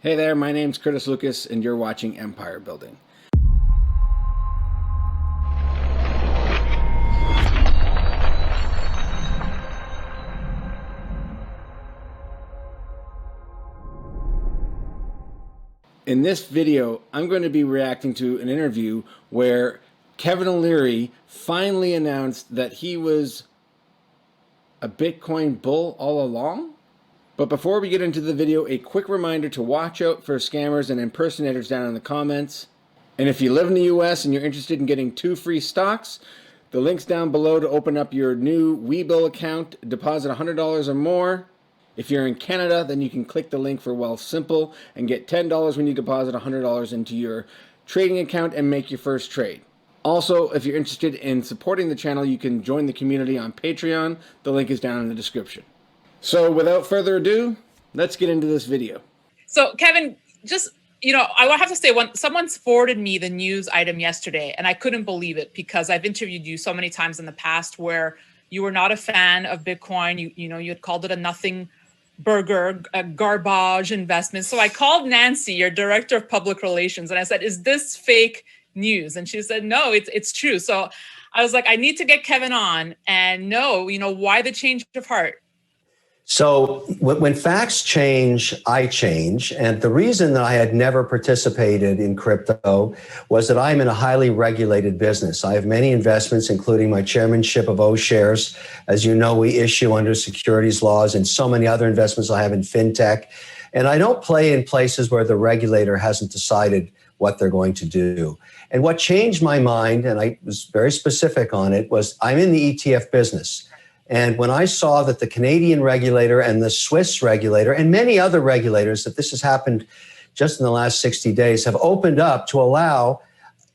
Hey there, my name's Curtis Lucas, and you're watching Empire Building. In this video, I'm going to be reacting to an interview where Kevin O'Leary finally announced that he was a Bitcoin bull all along. But before we get into the video, a quick reminder to watch out for scammers and impersonators down in the comments. And if you live in the US and you're interested in getting 2 free stocks, the link's down below to open up your new Webull account, deposit $100 or more. If you're in Canada, then you can click the link for Wealthsimple and get $10 when you deposit $100 into your trading account and make your first trade. Also, if you're interested in supporting the channel, you can join the community on Patreon. The link is down in the description. So without further ado, let's get into this video. So Kevin, just, I have to say, when someone's forwarded me the news item yesterday, and I couldn't believe it because I've interviewed you so many times in the past where you were not a fan of Bitcoin. You had called it a nothing burger, a garbage investment. So I called Nancy, your director of public relations, and I said, "Is this fake news?" And she said, "No, it's true." So I was like, I need to get Kevin on and know, why the change of heart? So when facts change, I change. And the reason that I had never participated in crypto was that I'm in a highly regulated business. I have many investments, including my chairmanship of O shares. As you know, we issue under securities laws, and so many other investments I have in fintech. And I don't play in places where the regulator hasn't decided what they're going to do. And what changed my mind, and I was very specific on it, was I'm in the ETF business. And when I saw that the Canadian regulator and the Swiss regulator and many other regulators, that this has happened just in the last 60 days, have opened up to allow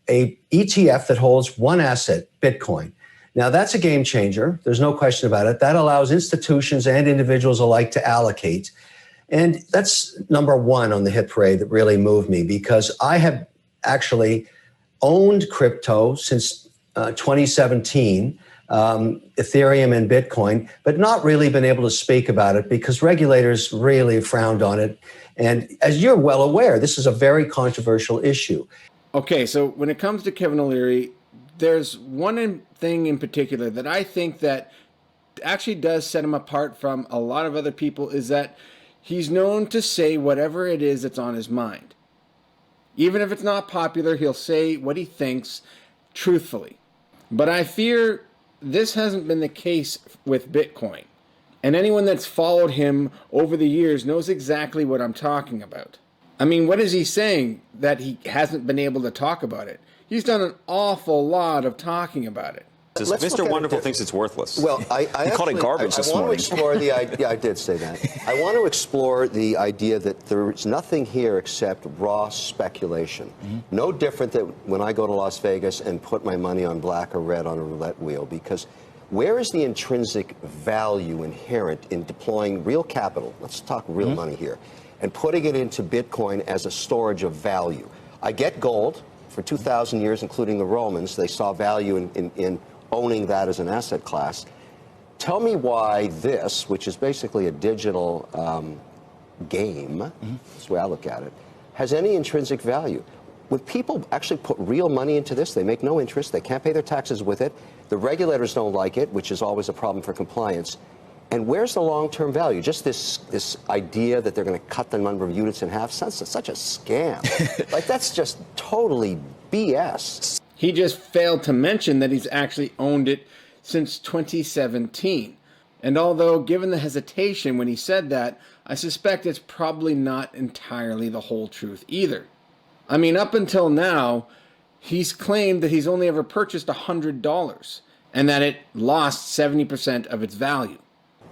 a ETF that holds one asset, Bitcoin. Now, that's a game changer. There's no question about it. That allows institutions and individuals alike to allocate. And that's number one on the hit parade that really moved me, because I have actually owned crypto since 2017. Ethereum and Bitcoin, but not really been able to speak about it because regulators really frowned on it. And as you're well aware, this is a very controversial issue. Okay, so when it comes to Kevin O'Leary, there's one thing in particular that I think that actually does set him apart from a lot of other people, is that he's known to say whatever it is that's on his mind. Even if it's not popular, he'll say what he thinks truthfully. But I fear this hasn't been the case with Bitcoin. And anyone that's followed him over the years knows exactly what I'm talking about. I mean, what is he saying that he hasn't been able to talk about it? He's done an awful lot of talking about it. Mr. Wonderful thinks it's worthless. Well, he called it garbage this morning. I want to explore the idea. Yeah, I did say that. I want to explore the idea that there's nothing here except raw speculation. No different than when I go to Las Vegas and put my money on black or red on a roulette wheel, because where is the intrinsic value inherent in deploying real capital? Let's talk real money here, and putting it into Bitcoin as a storage of value. I get gold. For 2,000 years, including the Romans, they saw value in owning that as an asset class. Tell me why this, which is basically a digital game, that's the way I look at it, has any intrinsic value. When people actually put real money into this, they make no interest, they can't pay their taxes with it, the regulators don't like it, which is always a problem for compliance. And where's the long-term value? Just this idea that they're going to cut the number of units in half, that's such a scam. Like, that's just totally BS. He just failed to mention that he's actually owned it since 2017. And although, given the hesitation when he said that, I suspect it's probably not entirely the whole truth either. I mean, up until now, he's claimed that he's only ever purchased $100 and that it lost 70% of its value.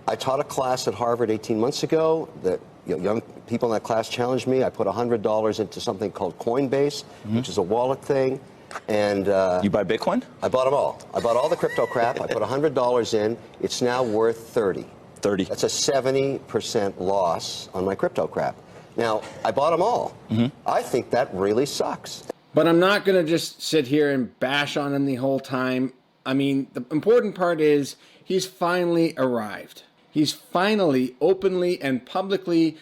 I taught a class at Harvard 18 months ago that young people in that class challenged me. I put $100 into something called Coinbase, which is a wallet thing. And you buy Bitcoin? I bought them all. I bought all the crypto crap. I put $100 in. It's now worth 30. 30. That's a 70% loss on my crypto crap. Now, I bought them all. I think that really sucks. But I'm not going to just sit here and bash on him the whole time. I mean, the important part is he's finally arrived. He's finally openly and publicly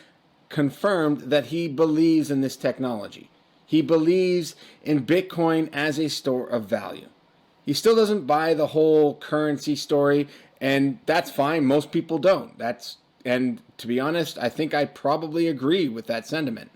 confirmed that he believes in this technology. He believes in Bitcoin as a store of value. He still doesn't buy the whole currency story, and that's fine. Most people don't. And to be honest, I think I probably agree with that sentiment.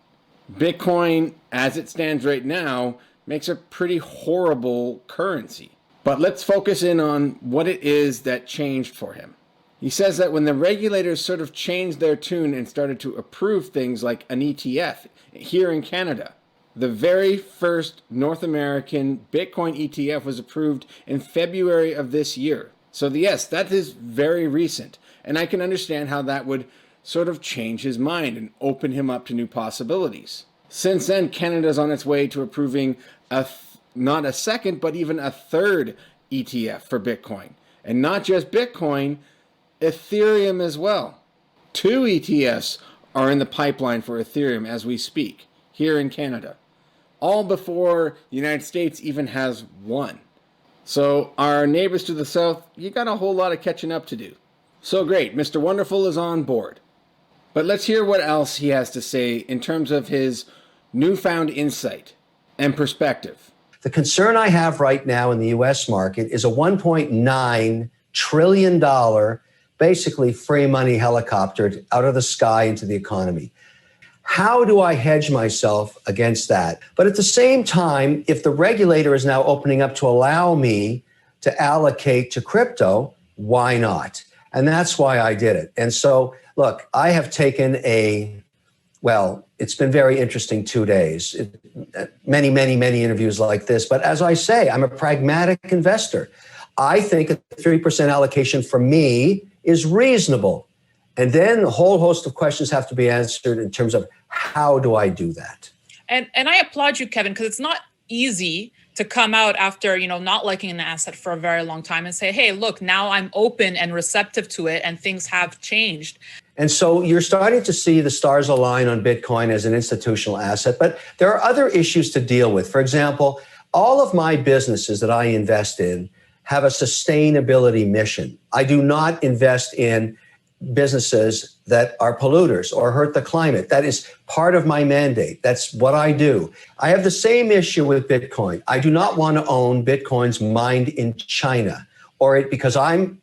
Bitcoin, as it stands right now, makes a pretty horrible currency. But let's focus in on what it is that changed for him. He says that when the regulators sort of changed their tune and started to approve things like an ETF here in Canada, the very first North American Bitcoin ETF was approved in February of this year. So yes, that is very recent. And I can understand how that would sort of change his mind and open him up to new possibilities. Since then, Canada's on its way to approving not a second, but even a third ETF for Bitcoin. And not just Bitcoin, Ethereum as well. 2 ETFs are in the pipeline for Ethereum as we speak, here in Canada. All before the United States even has one. So our neighbors to the south, you got a whole lot of catching up to do. So great, Mr. Wonderful is on board. But let's hear what else he has to say in terms of his newfound insight and perspective. The concern I have right now in the U.S. market is a $1.9 trillion, basically free money helicoptered out of the sky into the economy. How do I hedge myself against that? But at the same time, if the regulator is now opening up to allow me to allocate to crypto, why not? And that's why I did it. And so, look, I have taken it's been very interesting 2 days. Many interviews like this. But as I say, I'm a pragmatic investor. I think a 3% allocation for me is reasonable. And then a whole host of questions have to be answered in terms of how do I do that? And I applaud you, Kevin, because it's not easy to come out after, not liking an asset for a very long time and say, hey, look, now I'm open and receptive to it and things have changed. And so you're starting to see the stars align on Bitcoin as an institutional asset, but there are other issues to deal with. For example, all of my businesses that I invest in have a sustainability mission. I do not invest in businesses that are polluters or hurt the climate. That is part of my mandate. That's what I do. I have the same issue with Bitcoin. I do not want to own Bitcoins mined in China because I'm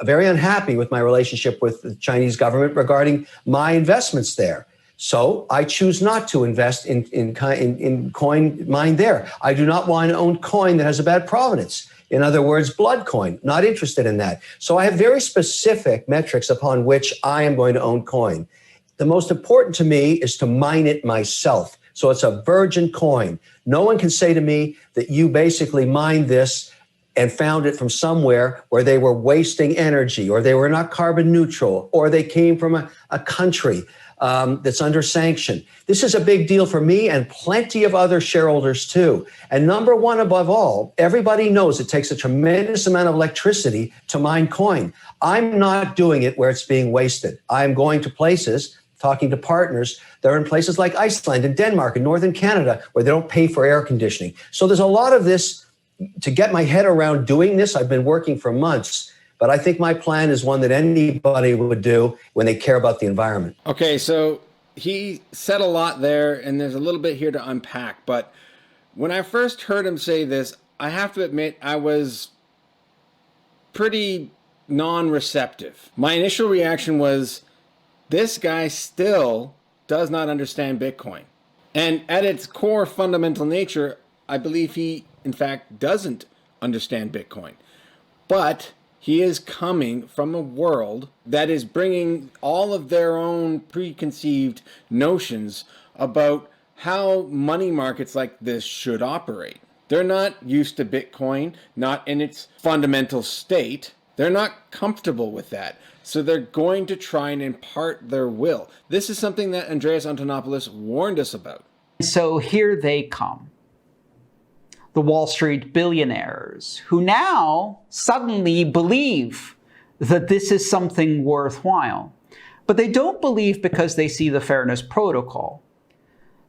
very unhappy with my relationship with the Chinese government regarding my investments there. So I choose not to invest in coin mined there. I do not want to own coin that has a bad provenance. In other words, blood coin, not interested in that. So I have very specific metrics upon which I am going to own coin. The most important to me is to mine it myself. So it's a virgin coin. No one can say to me that you basically mined this and found it from somewhere where they were wasting energy, or they were not carbon neutral, or they came from a country that's under sanction. This is a big deal for me and plenty of other shareholders too. And number one, above all, everybody knows it takes a tremendous amount of electricity to mine coin. I'm not doing it where it's being wasted. I'm going to places, talking to partners that are in places like Iceland and Denmark and Northern Canada where they don't pay for air conditioning. So there's a lot of this. To get my head around doing this, I've been working for months. But I think my plan is one that anybody would do when they care about the environment. Okay, so he said a lot there, and there's a little bit here to unpack. But when I first heard him say this, I have to admit I was pretty non-receptive. My initial reaction was, this guy still does not understand Bitcoin. And at its core fundamental nature, I believe he, in fact, doesn't understand Bitcoin. But he is coming from a world that is bringing all of their own preconceived notions about how money markets like this should operate. They're not used to Bitcoin, not in its fundamental state. They're not comfortable with that. So they're going to try and impart their will. This is something that Andreas Antonopoulos warned us about. So here they come. The Wall Street billionaires, who now suddenly believe that this is something worthwhile. But they don't believe because they see the fairness protocol.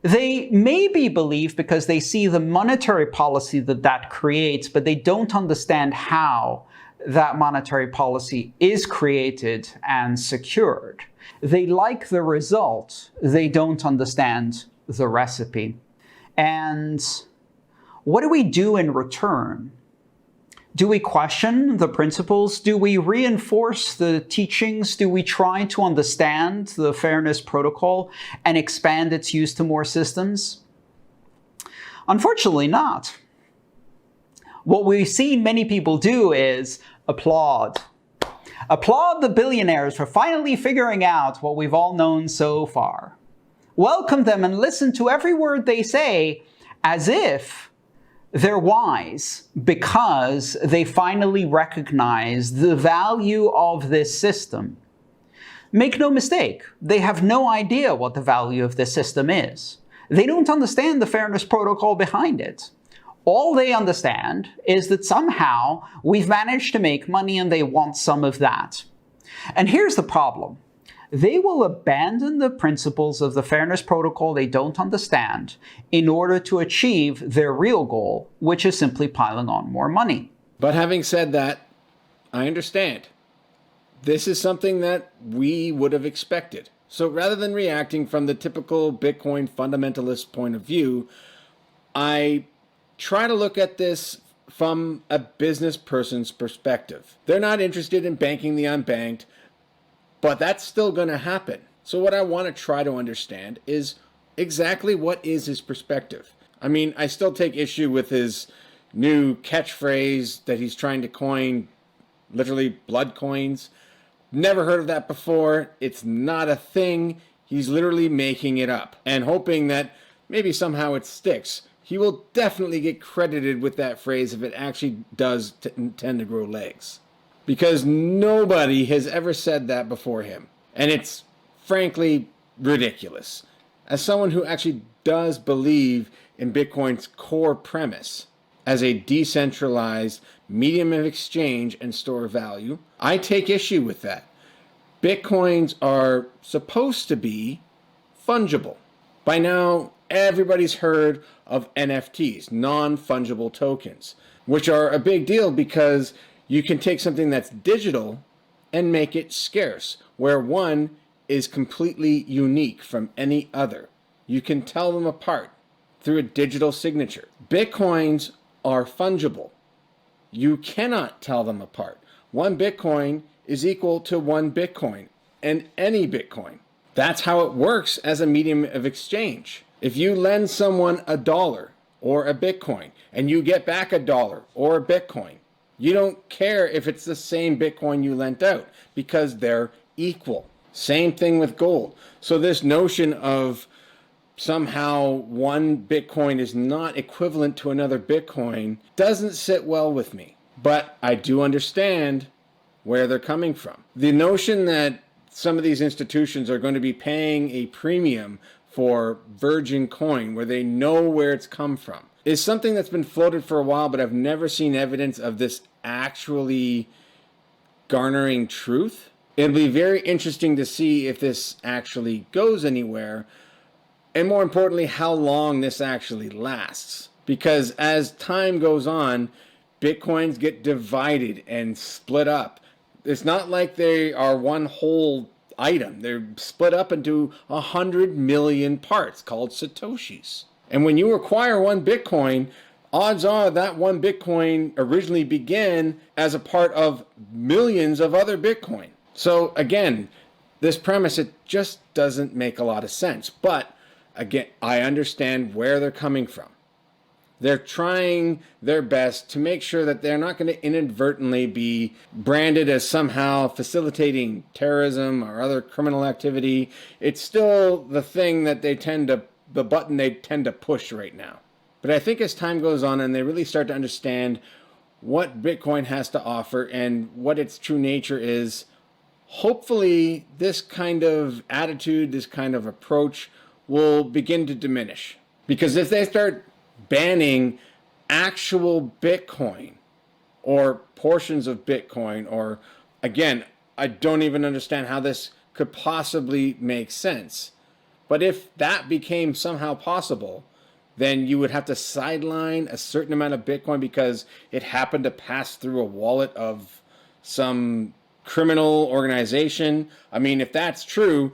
They maybe believe because they see the monetary policy that creates, but they don't understand how that monetary policy is created and secured. They like the result, they don't understand the recipe. And what do we do in return? Do we question the principles? Do we reinforce the teachings? Do we try to understand the fairness protocol and expand its use to more systems? Unfortunately not. What we've seen many people do is applaud. Applaud the billionaires for finally figuring out what we've all known so far. Welcome them and listen to every word they say as if they're wise because they finally recognize the value of this system. Make no mistake, they have no idea what the value of this system is. They don't understand the fairness protocol behind it. All they understand is that somehow we've managed to make money and they want some of that. And here's the problem. They will abandon the principles of the fairness protocol they don't understand in order to achieve their real goal, which is simply piling on more money. But having said that, I understand. This is something that we would have expected. So rather than reacting from the typical Bitcoin fundamentalist point of view, I try to look at this from a business person's perspective. They're not interested in banking the unbanked, but that's still going to happen. So what I want to try to understand is exactly what is his perspective. I mean, I still take issue with his new catchphrase that he's trying to coin, literally blood coins. Never heard of that before. It's not a thing. He's literally making it up and hoping that maybe somehow it sticks. He will definitely get credited with that phrase if it actually does tend to grow legs. Because nobody has ever said that before him. And it's frankly ridiculous. As someone who actually does believe in Bitcoin's core premise as a decentralized medium of exchange and store of value, I take issue with that. Bitcoins are supposed to be fungible. By now, everybody's heard of NFTs, non-fungible tokens, which are a big deal because you can take something that's digital and make it scarce, where one is completely unique from any other. You can tell them apart through a digital signature. Bitcoins are fungible. You cannot tell them apart. One Bitcoin is equal to one Bitcoin, and any Bitcoin. That's how it works as a medium of exchange. If you lend someone $1 or a Bitcoin, and you get back $1 or a Bitcoin, you don't care if it's the same Bitcoin you lent out because they're equal. Same thing with gold. So this notion of somehow one Bitcoin is not equivalent to another Bitcoin doesn't sit well with me. But I do understand where they're coming from. The notion that some of these institutions are going to be paying a premium for virgin coin where they know where it's come from is something that's been floated for a while, but I've never seen evidence of this actually garnering truth. It'll be very interesting to see if this actually goes anywhere, and more importantly, how long this actually lasts. Because as time goes on, Bitcoins get divided and split up. It's not like they are one whole item. They're split up into 100 million parts called Satoshis. And when you acquire one Bitcoin, odds are that one Bitcoin originally began as a part of millions of other Bitcoin. So again, this premise, it just doesn't make a lot of sense. But again, I understand where they're coming from. They're trying their best to make sure that they're not going to inadvertently be branded as somehow facilitating terrorism or other criminal activity. It's still the thing that the button they tend to push right now. But I think as time goes on and they really start to understand what Bitcoin has to offer and what its true nature is, hopefully this kind of attitude, this kind of approach will begin to diminish. Because if they start banning actual Bitcoin or portions of Bitcoin, or again, I don't even understand how this could possibly make sense. But if that became somehow possible, then you would have to sideline a certain amount of Bitcoin because it happened to pass through a wallet of some criminal organization. I mean, if that's true,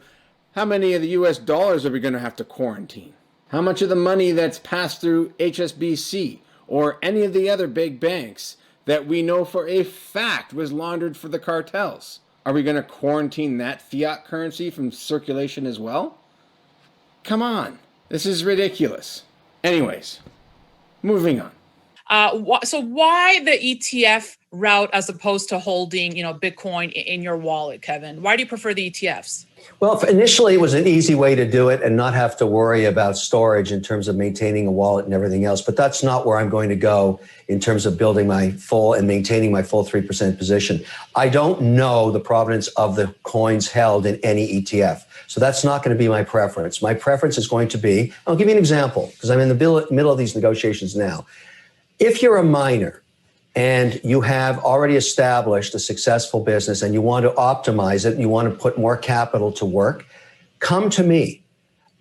how many of the US dollars are we going to have to quarantine? How much of the money that's passed through HSBC or any of the other big banks that we know for a fact was laundered for the cartels? Are we going to quarantine that fiat currency from circulation as well? Come on. This is ridiculous. Anyways, moving on. So why the ETF route as opposed to holding, Bitcoin in your wallet, Kevin? Why do you prefer the ETFs? Well, initially it was an easy way to do it and not have to worry about storage in terms of maintaining a wallet and everything else. But that's not where I'm going to go in terms of building my full and maintaining my full 3% position. I don't know the provenance of the coins held in any ETF. So that's not going to be my preference. My preference is going to be, I'll give you an example because I'm in the middle of these negotiations now. If you're a miner and you have already established a successful business and you want to optimize it, and you want to put more capital to work, come to me.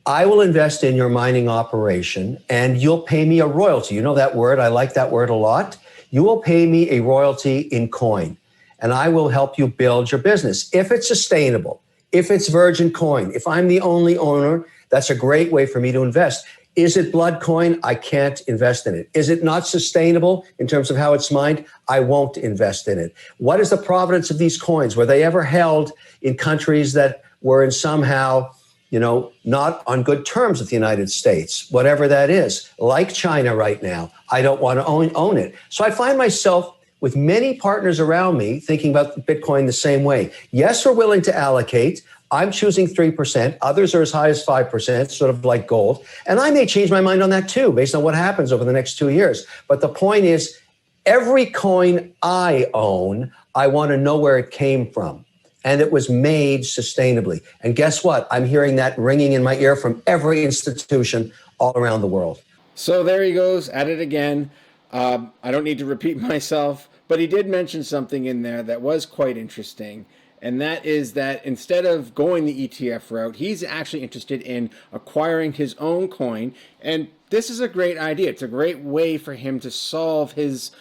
I will invest in your mining operation and you'll pay me a royalty. You know that word? I like that word a lot. You will pay me a royalty in coin and I will help you build your business. If it's sustainable, if it's virgin coin, if I'm the only owner, that's a great way for me to invest. Is it blood coin? I can't invest in it. Is it not sustainable in terms of how it's mined? I won't invest in it. What is the provenance of these coins? Were they ever held in countries that were in somehow, not on good terms with the United States? Whatever that is, like China right now, I don't want to own it. So I find myself with many partners around me thinking about Bitcoin the same way. Yes, we're willing to allocate. I'm choosing 3%. Others are as high as 5%, sort of like gold. And I may change my mind on that too, based on what happens over the next 2 years. But the point is, every coin I own, I want to know where it came from. And it was made sustainably. And guess what? I'm hearing that ringing in my ear from every institution all around the world. So there he goes at it again. I don't need to repeat myself, but he did mention something in there that was quite interesting. And that is that instead of going the ETF route, he's actually interested in acquiring his own coin. And this is a great idea. It's a great way for him to solve his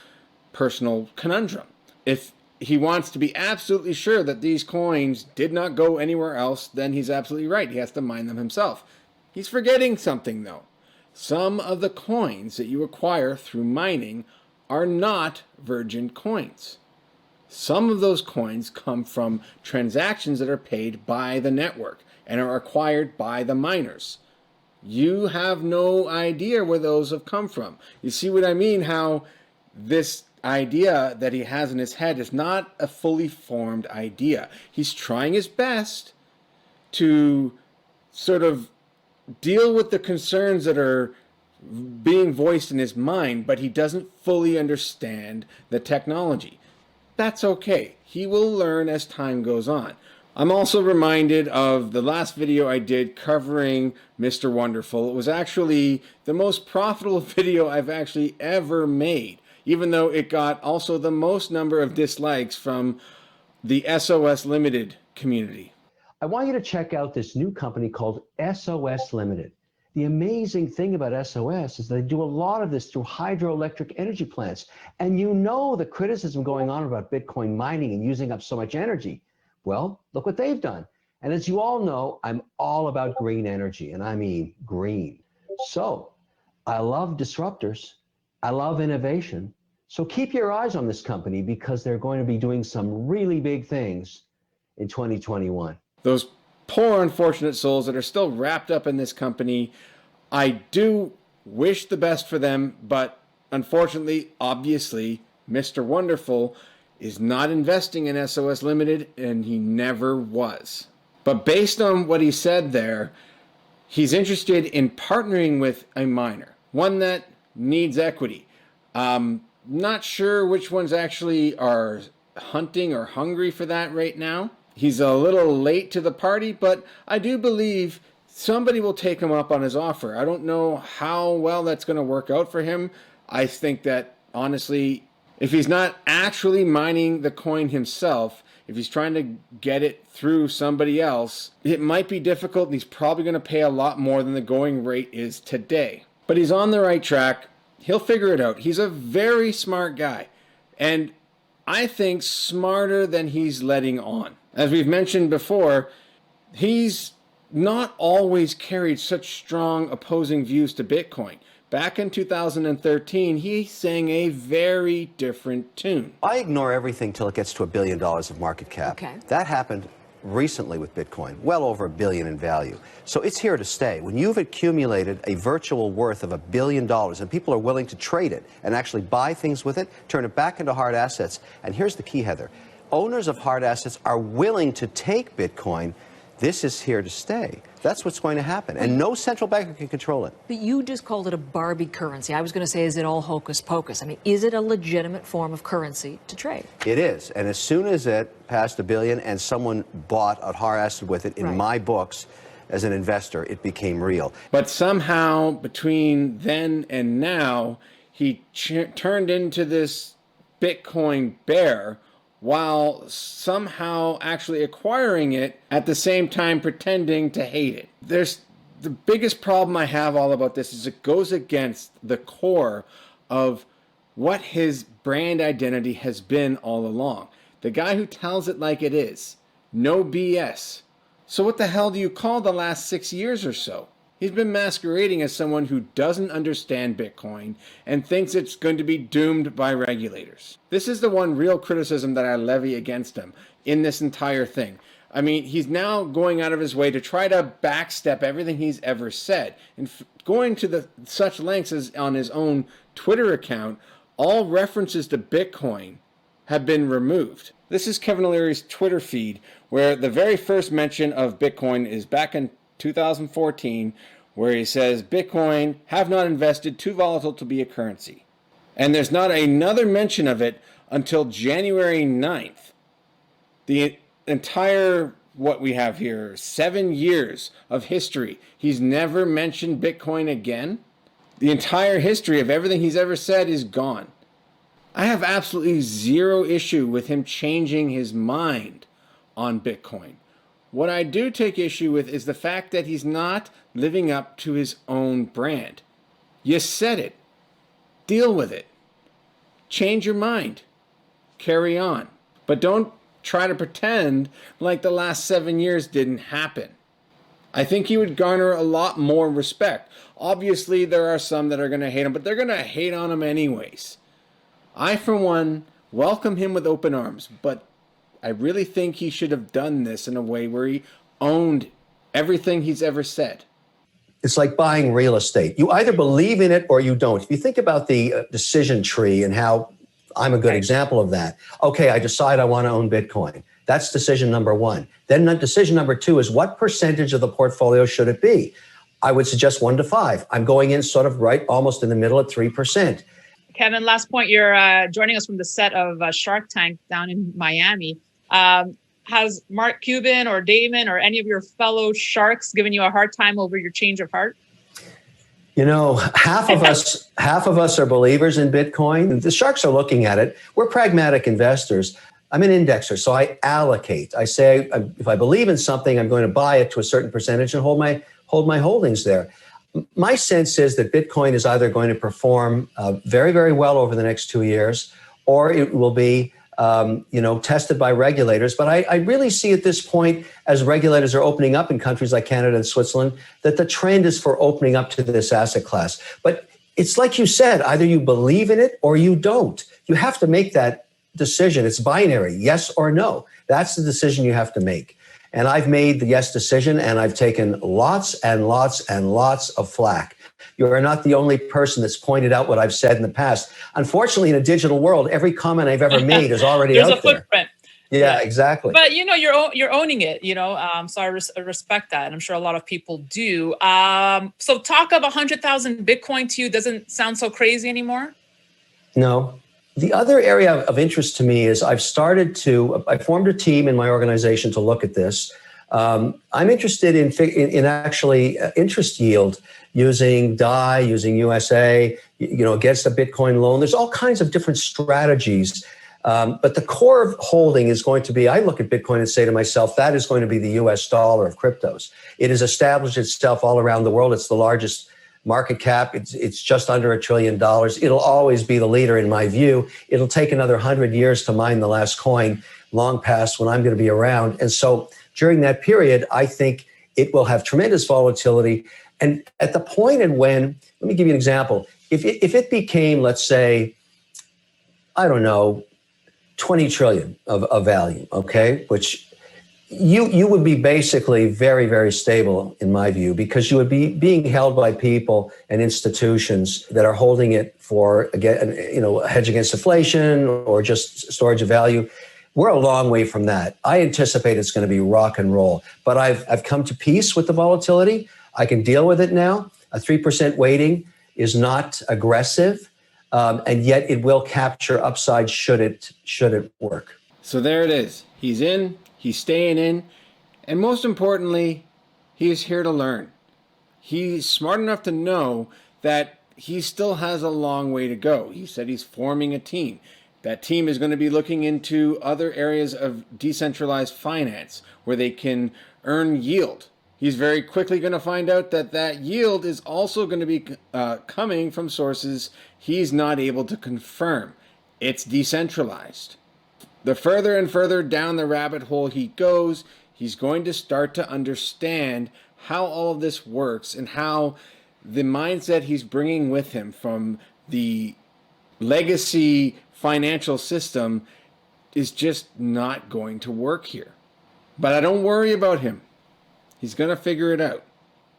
personal conundrum. If he wants to be absolutely sure that these coins did not go anywhere else, then he's absolutely right. He has to mine them himself. He's forgetting something, though. Some of the coins that you acquire through mining are not virgin coins. Some of those coins come from transactions that are paid by the network and are acquired by the miners. You have no idea where those have come from. You see what I mean? How this idea that he has in his head is not a fully formed idea. He's trying his best to sort of deal with the concerns that are being voiced in his mind, but he doesn't fully understand the technology. That's okay. He will learn as time goes on. I'm also reminded of the last video I did covering Mr. Wonderful. It was actually the most profitable video I've actually ever made, even though it got also the most number of dislikes from the SOS Limited community. I want you to check out this new company called SOS Limited. The amazing thing about SOS is they do a lot of this through hydroelectric energy plants. And the criticism going on about Bitcoin mining and using up so much energy. Well, look what they've done. And as you all know, I'm all about green energy, and I mean green. So I love disruptors. I love innovation. So keep your eyes on this company because they're going to be doing some really big things in 2021. Those poor unfortunate souls that are still wrapped up in this company, I do wish the best for them, but unfortunately, obviously, Mr. Wonderful is not investing in SOS Limited, and he never was. But based on what he said there, he's interested in partnering with a miner, one that needs equity. Not sure which ones actually are hunting or hungry for that right now. He's a little late to the party, but I do believe somebody will take him up on his offer. I don't know how well that's going to work out for him. I think that, honestly, if he's not actually mining the coin himself, if he's trying to get it through somebody else, it might be difficult, and he's probably going to pay a lot more than the going rate is today. But he's on the right track. He'll figure it out. He's a very smart guy. And I think, smarter than he's letting on. As we've mentioned before, he's not always carried such strong opposing views to Bitcoin. Back in 2013, he sang a very different tune. I ignore everything till it gets to $1 billion of market cap. Okay. That happened recently with Bitcoin, well over $1 billion in value. So it's here to stay. When you've accumulated a virtual worth of $1 billion and people are willing to trade it and actually buy things with it, turn it back into hard assets. And here's the key, Heather. Owners of hard assets are willing to take Bitcoin. This is here to stay. That's what's going to happen. And no central banker can control it. But you just called it a Barbie currency. I was going to say, is it all hocus pocus? I mean, is it a legitimate form of currency to trade? It is. And as soon as it passed $1 billion and someone bought a hard asset with it, in my books, as an investor, it became real. But somehow, between then and now, he turned into this Bitcoin bear, while somehow actually acquiring it at the same time pretending to hate it. The biggest problem I have all about this is it goes against the core of what his brand identity has been all along. The guy who tells it like it is. No BS. So what the hell do you call the last 6 years or so? He's been masquerading as someone who doesn't understand Bitcoin and thinks it's going to be doomed by regulators. This is the one real criticism that I levy against him in this entire thing. I mean, he's now going out of his way to try to backstep everything he's ever said. And going to such lengths as on his own Twitter account, all references to Bitcoin have been removed. This is Kevin O'Leary's Twitter feed, where the very first mention of Bitcoin is back in 2014, where he says, Bitcoin, have not invested, too volatile to be a currency. And there's not another mention of it until January 9th. The entire, what we have here, 7 years of history, he's never mentioned Bitcoin again. The entire history of everything he's ever said is gone. I have absolutely zero issue with him changing his mind on Bitcoin. What I do take issue with is the fact that he's not living up to his own brand. You said it. Deal with it. Change your mind. Carry on. But don't try to pretend like the last 7 years didn't happen. I think he would garner a lot more respect. Obviously, there are some that are going to hate him, but they're going to hate on him anyways. I, for one, welcome him with open arms, but I really think he should have done this in a way where he owned everything he's ever said. It's like buying real estate. You either believe in it or you don't. If you think about the decision tree and how I'm a good example of that. Okay, I decide I want to own Bitcoin. That's decision number one. Then decision number two is what percentage of the portfolio should it be? I would suggest 1 to 5. I'm going in sort of right almost in the middle at 3%. Kevin, last point, you're joining us from the set of Shark Tank down in Miami. Has Mark Cuban or Damon or any of your fellow sharks given you a hard time over your change of heart? You know, half of us are believers in Bitcoin. The sharks are looking at it. We're pragmatic investors. I'm an indexer, so I allocate. I say if I believe in something, I'm going to buy it to a certain percentage and hold my holdings there. My sense is that Bitcoin is either going to perform very, very well over the next 2 years, or it will be tested by regulators. But I really see at this point, as regulators are opening up in countries like Canada and Switzerland, that the trend is for opening up to this asset class. But it's like you said, either you believe in it or you don't. You have to make that decision. It's binary, yes or no. That's the decision you have to make. And I've made the yes decision, and I've taken lots and lots and lots of flack. You are not the only person that's pointed out what I've said in the past. Unfortunately, in a digital world, every comment I've ever made is already out there. There's a footprint. Yeah, exactly. But you're owning it. So I respect that, and I'm sure a lot of people do. So talk of 100,000 Bitcoin to you doesn't sound so crazy anymore. No. The other area of interest to me is I formed a team in my organization to look at this. I'm interested in actually interest yield using DAI, using USA, against a Bitcoin loan. There's all kinds of different strategies. But the core of holding is going to be, I look at Bitcoin and say to myself, that is going to be the US dollar of cryptos. It has established itself all around the world. It's the largest Market cap, it's just under $1 trillion. It'll always be the leader in my view. It'll take another 100 years to mine the last coin, long past when I'm going to be around. And so during that period, I think it will have tremendous volatility. And at the point in when, let me give you an example. If it became, let's say, I don't know, 20 trillion of value, okay, which you would be basically very, very stable in my view, because you would be being held by people and institutions that are holding it for, again, a hedge against inflation or just storage of value. We're a long way from that. I anticipate it's going to be rock and roll, but I've come to peace with the volatility. I can deal with it now. A 3% weighting is not aggressive, and yet it will capture upside should it work. So there it is. He's in, he's staying in, and most importantly, he is here to learn. He's smart enough to know that he still has a long way to go. He said he's forming a team. That team is going to be looking into other areas of decentralized finance where they can earn yield. He's very quickly going to find out that that yield is also going to be coming from sources he's not able to confirm. It's decentralized. The further and further down the rabbit hole he goes, he's going to start to understand how all of this works and how the mindset he's bringing with him from the legacy financial system is just not going to work here. But I don't worry about him. He's going to figure it out.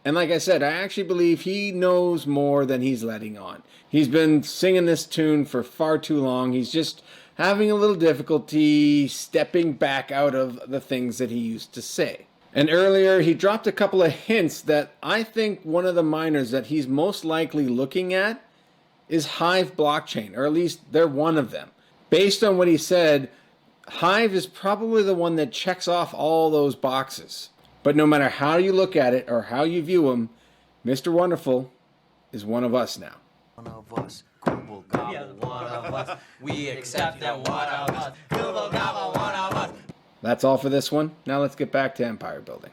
And like I said, I actually believe he knows more than he's letting on. He's been singing this tune for far too long. He's just having a little difficulty stepping back out of the things that he used to say. And earlier, he dropped a couple of hints that I think one of the miners that he's most likely looking at is Hive blockchain, or at least they're one of them. Based on what he said, Hive is probably the one that checks off all those boxes. But no matter how you look at it or how you view him, Mr. Wonderful is one of us now. One of us, Google Gobble, one of us. We accept that one of us, Google Gobble, one of us. That's all for this one. Now let's get back to empire building.